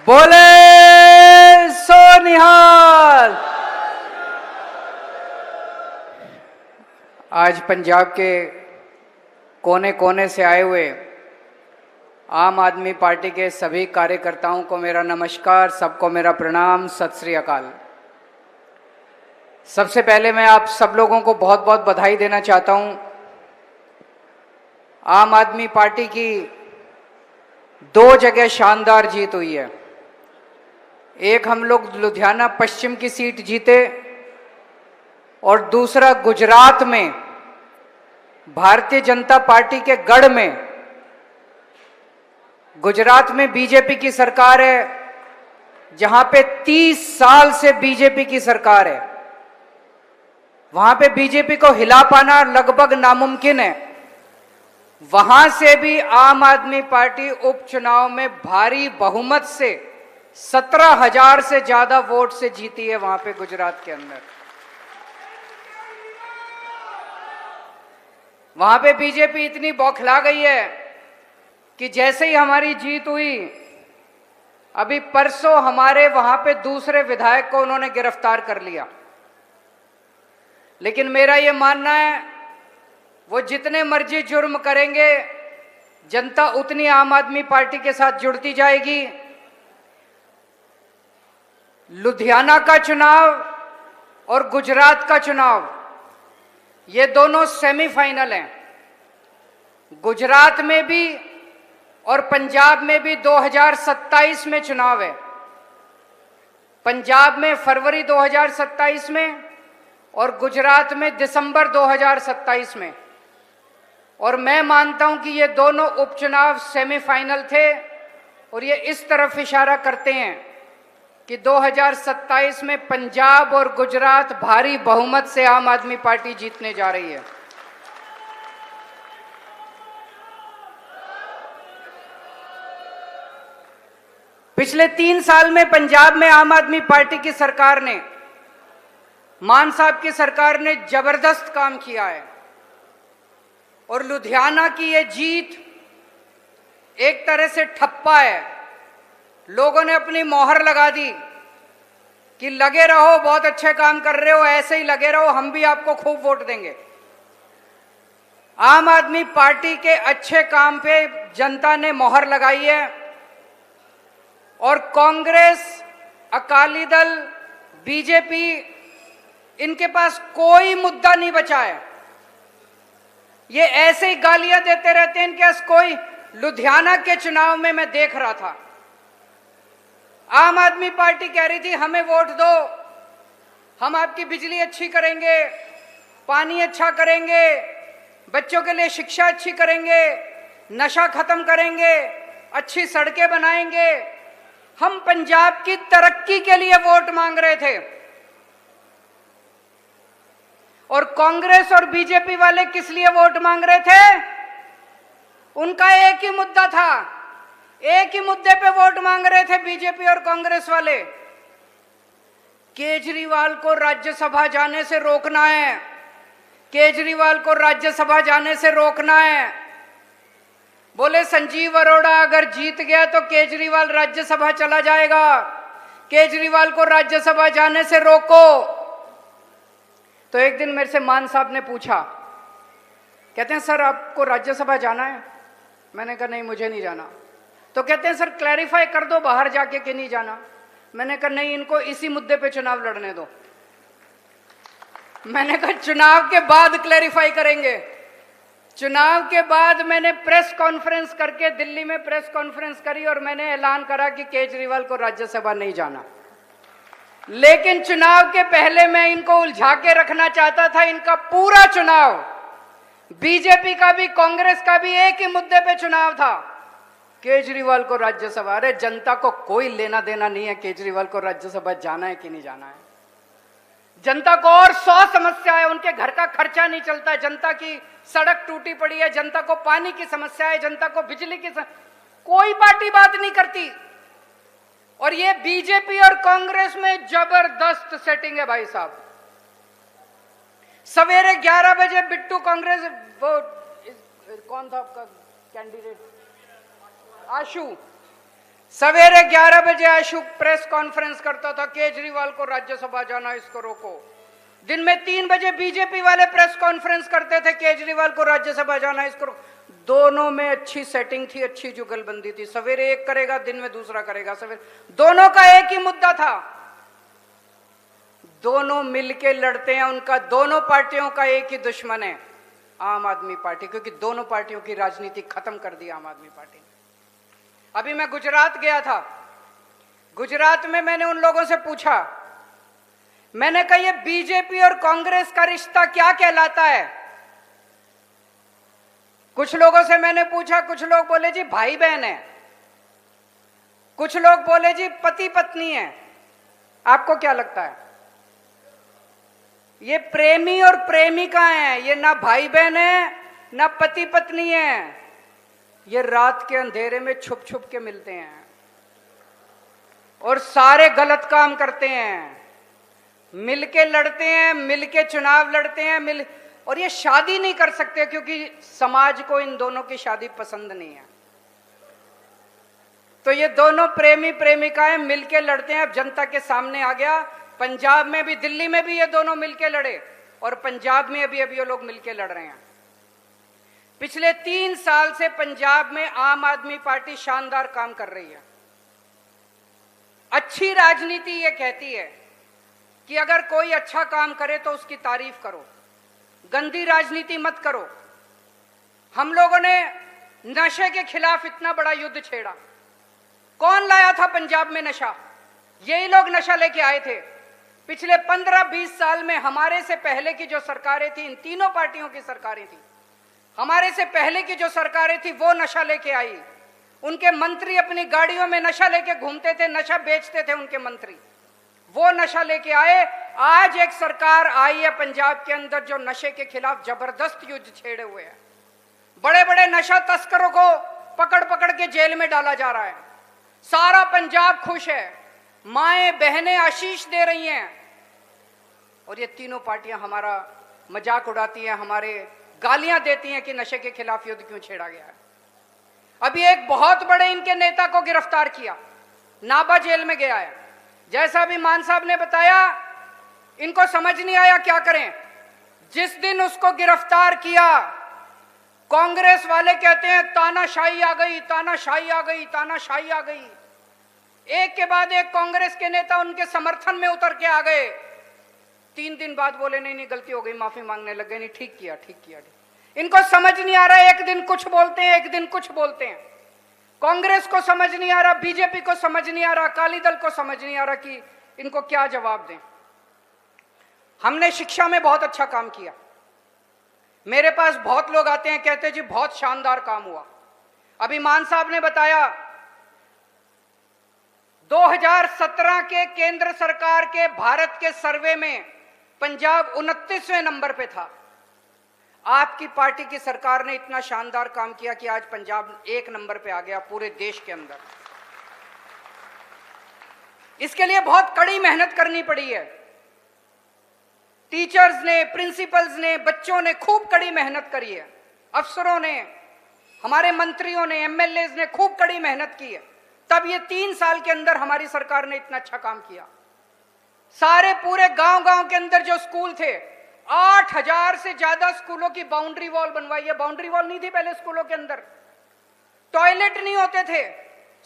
बोले सो निहाल। आज पंजाब के कोने कोने से आए हुए आम आदमी पार्टी के सभी कार्यकर्ताओं को मेरा नमस्कार, सबको मेरा प्रणाम, सत श्री अकाल। सबसे पहले मैं आप सब लोगों को बहुत बहुत बधाई देना चाहता हूं। आम आदमी पार्टी की 2 जगह शानदार जीत हुई है। एक हम लोग लुधियाना पश्चिम की सीट जीते और दूसरा गुजरात में भारतीय जनता पार्टी के गढ़ में, गुजरात में बीजेपी की सरकार है, जहां पे 30 साल से बीजेपी की सरकार है। वहां पे बीजेपी को हिला पाना लगभग नामुमकिन है। वहां से भी आम आदमी पार्टी उपचुनाव में भारी बहुमत से 17,000 से ज्यादा वोट से जीती है वहां पे गुजरात के अंदर। वहां पे बीजेपी इतनी बौखला गई है कि जैसे ही हमारी जीत हुई, अभी परसों हमारे वहां पे दूसरे विधायक को उन्होंने गिरफ्तार कर लिया। लेकिन मेरा ये मानना है, वो जितने मर्जी जुर्म करेंगे, जनता उतनी आम आदमी पार्टी के साथ जुड़ती जाएगी। लुधियाना का चुनाव और गुजरात का चुनाव, ये दोनों सेमीफाइनल हैं। गुजरात में भी और पंजाब में भी 2027 में चुनाव है। पंजाब में फरवरी 2027 में और गुजरात में दिसंबर 2027 में। और मैं मानता हूं कि ये दोनों उपचुनाव सेमीफाइनल थे और ये इस तरफ इशारा करते हैं कि 2027 में पंजाब और गुजरात भारी बहुमत से आम आदमी पार्टी जीतने जा रही है। पिछले 3 साल में पंजाब में आम आदमी पार्टी की सरकार ने, मान साहब की सरकार ने जबरदस्त काम किया है। और लुधियाना की ये जीत एक तरह से ठप्पा है। लोगों ने अपनी मोहर लगा दी कि लगे रहो, बहुत अच्छे काम कर रहे हो, ऐसे ही लगे रहो, हम भी आपको खूब वोट देंगे। आम आदमी पार्टी के अच्छे काम पे जनता ने मोहर लगाई है और कांग्रेस, अकाली दल, बीजेपी, इनके पास कोई मुद्दा नहीं बचा है। ये ऐसे ही गालियां देते रहते हैं, इनके पास कोई। लुधियाना के चुनाव में मैं देख रहा था, आम आदमी पार्टी कह रही थी हमें वोट दो, हम आपकी बिजली अच्छी करेंगे, पानी अच्छा करेंगे, बच्चों के लिए शिक्षा अच्छी करेंगे, नशा खत्म करेंगे, अच्छी सड़कें बनाएंगे। हम पंजाब की तरक्की के लिए वोट मांग रहे थे। और कांग्रेस और बीजेपी वाले किस लिए वोट मांग रहे थे? उनका एक ही मुद्दा था, एक ही मुद्दे पे वोट मांग रहे थे बीजेपी और कांग्रेस वाले। केजरीवाल को राज्यसभा जाने से रोकना है, केजरीवाल को राज्यसभा जाने से रोकना है। बोले संजीव अरोड़ा अगर जीत गया तो केजरीवाल राज्यसभा चला जाएगा, केजरीवाल को राज्यसभा जाने से रोको। तो एक दिन मेरे से मान साहब ने पूछा, कहते हैं सर आपको राज्यसभा जाना है? मैंने कहा नहीं, मुझे नहीं जाना। तो कहते हैं सर क्लैरिफाई कर दो बाहर जाके कि नहीं जाना। मैंने कहा नहीं, इनको इसी मुद्दे पे चुनाव लड़ने दो। मैंने कहा चुनाव के बाद क्लैरिफाई करेंगे। चुनाव के बाद मैंने प्रेस कॉन्फ्रेंस करके, दिल्ली में प्रेस कॉन्फ्रेंस करी और मैंने ऐलान करा कि केजरीवाल को राज्यसभा नहीं जाना। लेकिन चुनाव के पहले मैं इनको उलझा के रखना चाहता था। इनका पूरा चुनाव, बीजेपी का भी कांग्रेस का भी, एक ही मुद्दे पे चुनाव था, केजरीवाल को राज्यसभा। अरे जनता को कोई लेना देना नहीं है केजरीवाल को राज्यसभा जाना है कि नहीं जाना है। जनता को और 100 समस्या है, उनके घर का खर्चा नहीं चलता है, जनता की सड़क टूटी पड़ी है, जनता को पानी की समस्या है, जनता को बिजली की कोई पार्टी बात नहीं करती। और ये बीजेपी और कांग्रेस में जबरदस्त सेटिंग है भाई साहब। सवेरे 11 बजे बिट्टू कांग्रेस, वो कौन था आपका कैंडिडेट, आशु, सवेरे 11 बजे आशु प्रेस कॉन्फ्रेंस करता था, केजरीवाल को राज्यसभा जाना, इसको रोको। दिन में 3 बजे बीजेपी वाले प्रेस कॉन्फ्रेंस करते थे, केजरीवाल को राज्यसभा जाना, इसको रोको। दोनों में अच्छी सेटिंग थी, अच्छी जुगलबंदी थी। सवेरे एक करेगा, दिन में दूसरा करेगा। सवेरे दोनों का एक ही मुद्दा था, दोनों मिलके लड़ते हैं। उनका दोनों पार्टियों का एक ही दुश्मन है, आम आदमी पार्टी, क्योंकि दोनों पार्टियों की राजनीति खत्म कर दी आम आदमी पार्टी ने। अभी मैं गुजरात गया था, गुजरात में मैंने उन लोगों से पूछा, मैंने कहा ये बीजेपी और कांग्रेस का रिश्ता क्या कहलाता है? कुछ लोगों से मैंने पूछा, कुछ लोग बोले जी भाई बहन है, कुछ लोग बोले जी पति पत्नी है। आपको क्या लगता है? ये प्रेमी और प्रेमिका हैं, ये ना भाई बहन है ना पति पत्नी है। ये रात के अंधेरे में छुप छुप के मिलते हैं और सारे गलत काम करते हैं, मिलके लड़ते हैं, मिलके चुनाव लड़ते हैं, और ये शादी नहीं कर सकते क्योंकि समाज को इन दोनों की शादी पसंद नहीं है। तो ये दोनों प्रेमी प्रेमिकाएं मिलके लड़ते हैं। अब जनता के सामने आ गया, पंजाब में भी, दिल्ली में भी ये दोनों मिलके लड़े, और पंजाब में अभी ये लोग मिलके लड़ रहे हैं। पिछले 3 साल से पंजाब में आम आदमी पार्टी शानदार काम कर रही है। अच्छी राजनीति ये कहती है कि अगर कोई अच्छा काम करे तो उसकी तारीफ करो, गंदी राजनीति मत करो। हम लोगों ने नशे के खिलाफ इतना बड़ा युद्ध छेड़ा। कौन लाया था पंजाब में नशा? यही लोग नशा लेके आए थे। पिछले 15-20 साल में हमारे से पहले की जो सरकारें थी, इन तीनों पार्टियों की सरकारें थी, हमारे से पहले की जो सरकारें थी वो नशा लेके आई। उनके मंत्री अपनी गाड़ियों में नशा लेके घूमते थे, नशा बेचते थे उनके मंत्री, वो नशा लेके आए। आज एक सरकार आई है पंजाब के अंदर जो नशे के खिलाफ जबरदस्त युद्ध छेड़े हुए है। बड़े बड़े नशा तस्करों को पकड़ पकड़ के जेल में डाला जा रहा है। सारा पंजाब खुश है, माएं बहनें आशीष दे रही हैं, और ये तीनों पार्टियां हमारा मजाक उड़ाती हैं, हमारे गालियां देती हैं कि नशे के खिलाफ युद्ध क्यों छेड़ा गया है। अभी एक बहुत बड़े इनके नेता को गिरफ्तार किया, नाभा जेल में गया है। जैसा अभी मान साहब ने बताया, इनको समझ नहीं आया क्या करें। जिस दिन उसको गिरफ्तार किया, कांग्रेस वाले कहते हैं तानाशाही आ गई, तानाशाही आ गई, तानाशाही आ गई। एक के बाद एक कांग्रेस के नेता उनके समर्थन में उतर के आ गए। 3 दिन बाद बोले नहीं नहीं गलती हो गई, माफी मांगने लग गए, नहीं ठीक किया ठीक किया। इनको समझ नहीं आ रहा है, एक दिन कुछ बोलते हैं, एक दिन कुछ बोलते हैं। कांग्रेस को समझ नहीं आ रहा, बीजेपी को समझ नहीं आ रहा, अकाली दल को समझ नहीं आ रहा कि इनको क्या जवाब दें। हमने शिक्षा में बहुत अच्छा काम किया। मेरे पास बहुत लोग आते हैं, कहते हैं जी बहुत शानदार काम हुआ। अभी मान साहब ने बताया 2017 के केंद्र सरकार के भारत के सर्वे में पंजाब 29वें नंबर पे था। आपकी पार्टी की सरकार ने इतना शानदार काम किया कि आज पंजाब 1 नंबर पे आ गया पूरे देश के अंदर। इसके लिए बहुत कड़ी मेहनत करनी पड़ी है। टीचर्स ने, प्रिंसिपल्स ने, बच्चों ने खूब कड़ी मेहनत करी है। अफसरों ने, हमारे मंत्रियों ने, एमएलए ने खूब कड़ी मेहनत की है। तब ये 3 साल के अंदर हमारी सरकार ने इतना अच्छा काम किया। सारे पूरे गांव-गांव के अंदर जो स्कूल थे, 8000 से ज्यादा स्कूलों की बाउंड्री वॉल बनवाई है। बाउंड्री वॉल नहीं थी पहले स्कूलों के अंदर, टॉयलेट नहीं होते थे,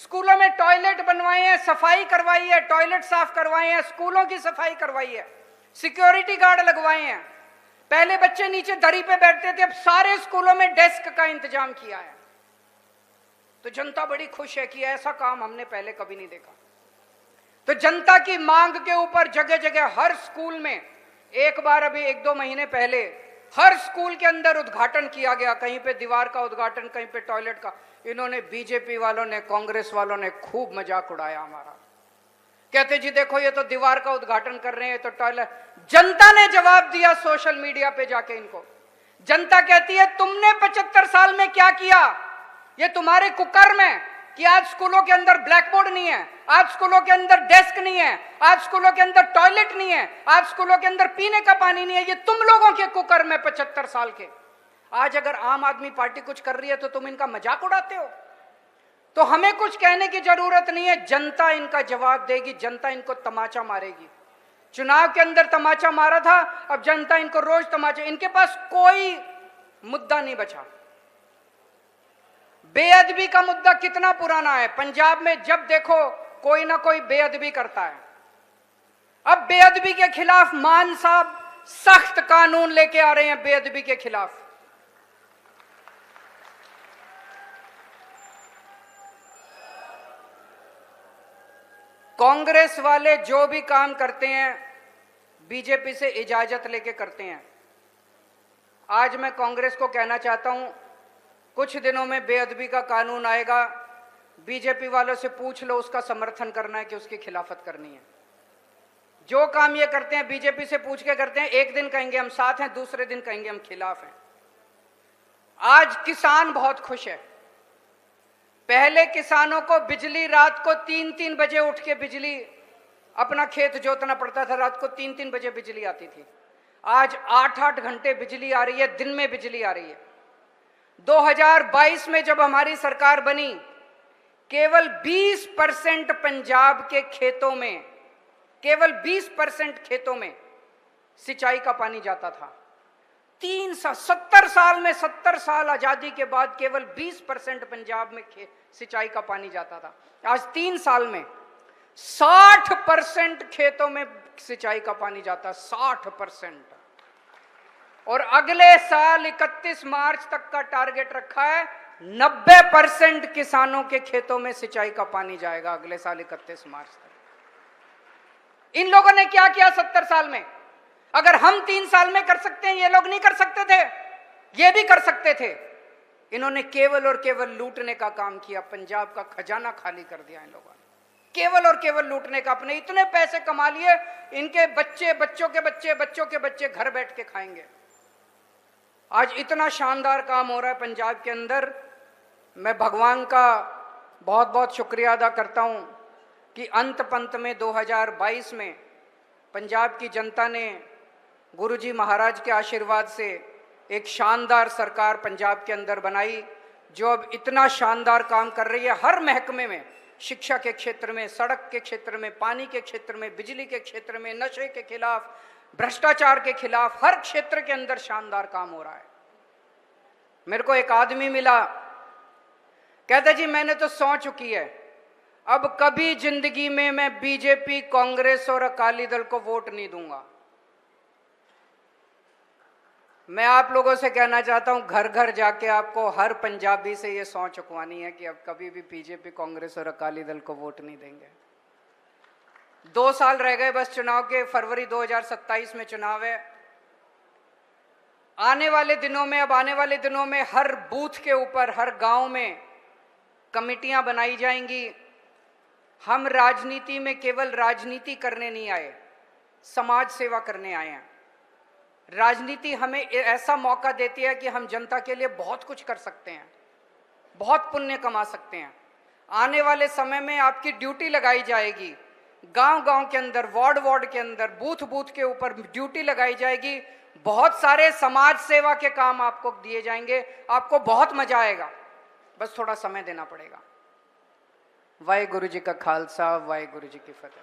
स्कूलों में टॉयलेट बनवाए हैं, सफाई करवाई है, टॉयलेट साफ करवाए हैं, स्कूलों की सफाई करवाई है, सिक्योरिटी गार्ड लगवाए हैं। पहले बच्चे नीचे दरी पे बैठते थे, अब सारे स्कूलों में डेस्क का इंतजाम किया है। तो जनता बड़ी खुश है कि ऐसा काम हमने पहले कभी नहीं देखा। तो जनता की मांग के ऊपर जगह जगह हर स्कूल में, एक बार अभी 1-2 महीने पहले हर स्कूल के अंदर उद्घाटन किया गया। कहीं पे दीवार का उद्घाटन, कहीं पे टॉयलेट का। इन्होंने, बीजेपी वालों ने, कांग्रेस वालों ने खूब मजाक उड़ाया हमारा। कहते जी देखो ये तो दीवार का उद्घाटन कर रहे हैं, तो टॉयलेट। जनता ने जवाब दिया सोशल मीडिया पे जाके इनको। जनता कहती है तुमने 75 साल में क्या किया? ये तुम्हारे कुकर्म है कि आज स्कूलों के अंदर ब्लैक बोर्ड नहीं है, आज स्कूलों के अंदर डेस्क नहीं है, आज स्कूलों के अंदर टॉयलेट नहीं है, आज स्कूलों के अंदर पीने का पानी नहीं है। ये तुम लोगों के कुकर्म है 75 साल के। आज अगर आम आदमी पार्टी कुछ कर रही है तो तुम इनका मजाक उड़ाते हो। तो हमें कुछ कहने की जरूरत नहीं है, जनता इनका जवाब देगी, जनता इनको तमाचा मारेगी। चुनाव के अंदर तमाचा मारा था, अब जनता इनको रोज तमाचा, इनके पास कोई मुद्दा नहीं बचा। बेअदबी का मुद्दा कितना पुराना है, पंजाब में जब देखो कोई ना कोई बेअदबी करता है। अब बेअदबी के खिलाफ मान साहब सख्त कानून लेके आ रहे हैं बेअदबी के खिलाफ। कांग्रेस वाले जो भी काम करते हैं बीजेपी से इजाजत लेके करते हैं। आज मैं कांग्रेस को कहना चाहता हूं, कुछ दिनों में बेअदबी का कानून आएगा, बीजेपी वालों से पूछ लो उसका समर्थन करना है कि उसकी खिलाफत करनी है। जो काम ये करते हैं बीजेपी से पूछ के करते हैं, एक दिन कहेंगे हम साथ हैं, दूसरे दिन कहेंगे हम खिलाफ हैं। आज किसान बहुत खुश है। पहले किसानों को बिजली रात को 3-3 बजे उठ के बिजली अपना खेत जोतना पड़ता था, रात को 3-3 बजे बिजली आती थी। आज 8-8 घंटे बिजली आ रही है, दिन में बिजली आ रही है। 2022 में जब हमारी सरकार बनी, केवल 20% पंजाब के खेतों में, केवल 20% खेतों में सिंचाई का पानी जाता था। 70 साल में, 70 साल आजादी के बाद केवल 20% पंजाब में सिंचाई का पानी जाता था। आज 3 साल में 60% खेतों में सिंचाई का पानी जाता है, 60%। और अगले साल 31 मार्च तक का टारगेट रखा है, 90% किसानों के खेतों में सिंचाई का पानी जाएगा अगले साल 31 मार्च तक। इन लोगों ने क्या किया 70 साल में? अगर हम 3 साल में कर सकते हैं, ये लोग नहीं कर सकते थे? ये भी कर सकते थे। इन्होंने केवल और केवल लूटने का काम किया, पंजाब का खजाना खाली कर दिया इन लोगों ने। केवल और केवल लूटने का, अपने इतने पैसे कमा लिए, इनके बच्चे, बच्चों के बच्चे, बच्चों के बच्चे घर बैठ के खाएंगे। आज इतना शानदार काम हो रहा है पंजाब के अंदर। मैं भगवान का बहुत बहुत शुक्रिया अदा करता हूं कि अंत पंत में 2022 में पंजाब की जनता ने गुरुजी महाराज के आशीर्वाद से एक शानदार सरकार पंजाब के अंदर बनाई, जो अब इतना शानदार काम कर रही है हर महकमे में, शिक्षा के क्षेत्र में, सड़क के क्षेत्र में, पानी के क्षेत्र में, बिजली के क्षेत्र में, नशे के खिलाफ, भ्रष्टाचार के खिलाफ, हर क्षेत्र के अंदर शानदार काम हो रहा है। मेरे को एक आदमी मिला, कहता जी मैंने तो सौं चुकी है, अब कभी जिंदगी में मैं बीजेपी, कांग्रेस और अकाली दल को वोट नहीं दूंगा। मैं आप लोगों से कहना चाहता हूं, घर घर जाके आपको हर पंजाबी से ये सौं चुकवानी है कि अब कभी भी बीजेपी, कांग्रेस और अकाली दल को वोट नहीं देंगे। 2 साल रह गए बस चुनाव के, फरवरी 2027 में चुनाव है। आने वाले दिनों में, अब आने वाले दिनों में हर बूथ के ऊपर, हर गांव में कमेटियां बनाई जाएंगी। हम राजनीति में केवल राजनीति करने नहीं आए, समाज सेवा करने आए हैं। राजनीति हमें ऐसा मौका देती है कि हम जनता के लिए बहुत कुछ कर सकते हैं, बहुत पुण्य कमा सकते हैं। आने वाले समय में आपकी ड्यूटी लगाई जाएगी, गांव-गांव के अंदर, वार्ड के अंदर, बूथ के ऊपर ड्यूटी लगाई जाएगी। बहुत सारे समाज सेवा के काम आपको दिए जाएंगे, आपको बहुत मजा आएगा, बस थोड़ा समय देना पड़ेगा। वाहेगुरु जी का खालसा, वाहेगुरु जी की फतेह।